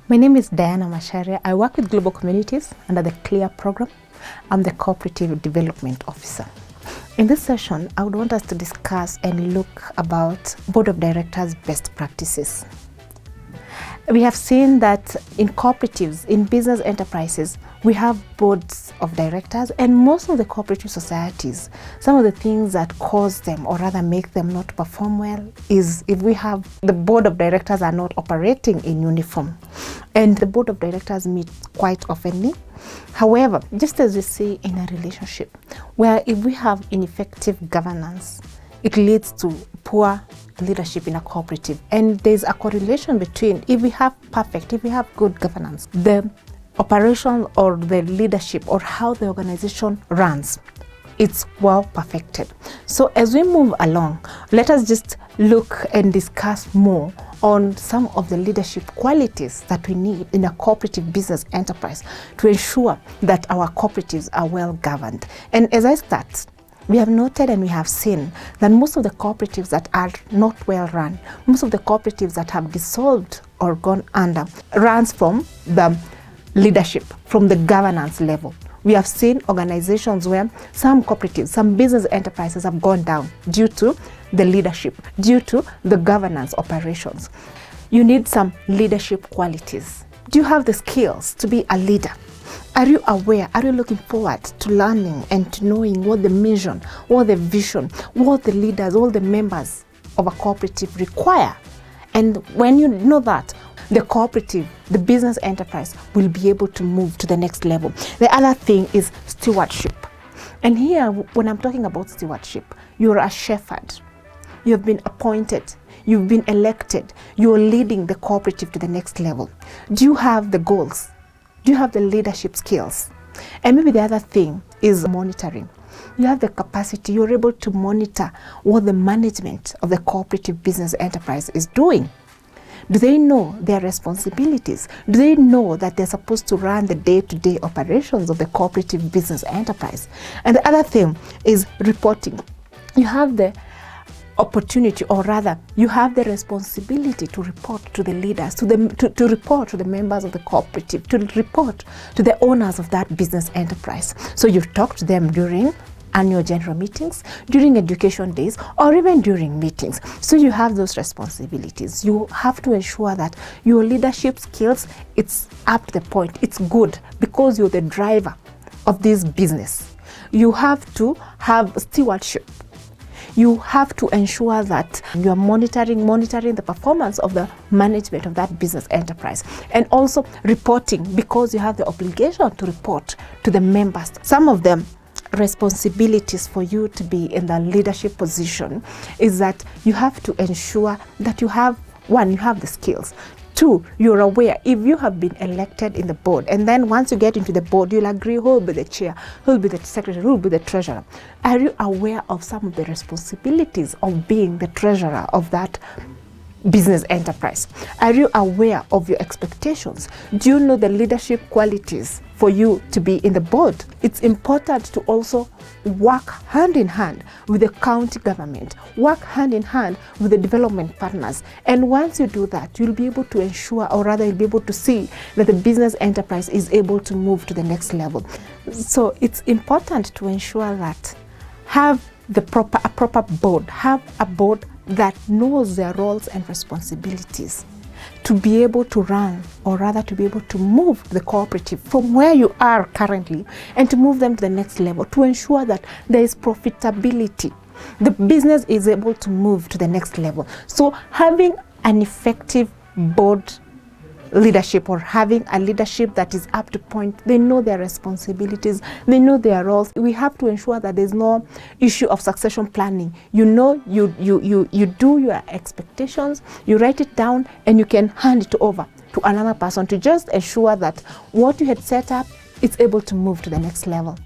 My name is Diana Macharia. I work with global communities under the CLEAR program. I'm the Cooperative Development Officer. In this session, I would want us to discuss and look about Board of Directors best practices. We have seen that in cooperatives, in business enterprises, we have boards of directors, and most of the cooperative societies, some of the things that cause them or rather make them not perform well is if we have the board of directors are not operating in uniform. And the board of directors meet quite oftenly. However, just as we see in a relationship, where if we have ineffective governance, it leads to poor leadership in a cooperative. And there's a correlation between if we have good governance, the operation or the leadership or how the organization runs, it's well perfected. So as we move along, let us just look and discuss more on some of the leadership qualities that we need in a cooperative business enterprise to ensure that our cooperatives are well governed. And as I start, we have noted and we have seen that most of the cooperatives that are not well run, most of the cooperatives that have dissolved or gone under, runs from the leadership, from the governance level. We have seen organizations where some cooperatives, some business enterprises have gone down due to the leadership, due to the governance operations. You need some leadership qualities. Do you have the skills to be a leader? Are you aware? Are you looking forward to learning and to knowing what the mission, what the vision, what the leaders, all the members of a cooperative require? And when you know that, the cooperative, the business enterprise will be able to move to the next level. The other thing is stewardship. And here, when I'm talking about stewardship, you're a shepherd. You've been appointed. You've been elected. You're leading the cooperative to the next level. Do you have the goals? Do you have the leadership skills? And maybe the other thing is monitoring. You have the capacity, you're able to monitor what the management of the cooperative business enterprise is doing. Do they know their responsibilities? Do they know that they're supposed to run the day-to-day operations of the cooperative business enterprise? And the other thing is reporting. You have the opportunity, or rather, you have the responsibility to report to the leaders, to report to the members of the cooperative, to report to the owners of that business enterprise. So you talk to them during annual general meetings, during education days, or even during meetings. So you have those responsibilities. You have to ensure that your leadership skills, it's up to the point, it's good, because you're the driver of this business. You have to have stewardship. You have to ensure that you are monitoring the performance of the management of that business enterprise, and also reporting, because you have the obligation to report to the members. Some of them responsibilities for you to be in the leadership position is that you have to ensure that you have, one, you have the skills. Two, you're aware if you have been elected in the board, and then once you get into the board, you'll agree who will be the chair, who will be the secretary, who will be the treasurer. Are you aware of some of the responsibilities of being the treasurer of that business enterprise? Are you aware of your expectations? Do you know the leadership qualities for you to be in the board? It's important to also work hand in hand with the county government, work hand in hand with the development partners. And once you do that, you'll be able to ensure, or rather you'll be able to see that the business enterprise is able to move to the next level. So it's important to ensure that have a proper board, have a board that knows their roles and responsibilities to be able to run, or rather to be able to move the cooperative from where you are currently and to move them to the next level, to ensure that there is profitability. The business is able to move to the next level. So having an effective board leadership, or having a leadership that is up to point, they know their responsibilities, they know their roles. We have to ensure that there's no issue of succession planning. You know, you do your expectations, you write it down, and you can hand it over to another person to just ensure that what you had set up is able to move to the next level.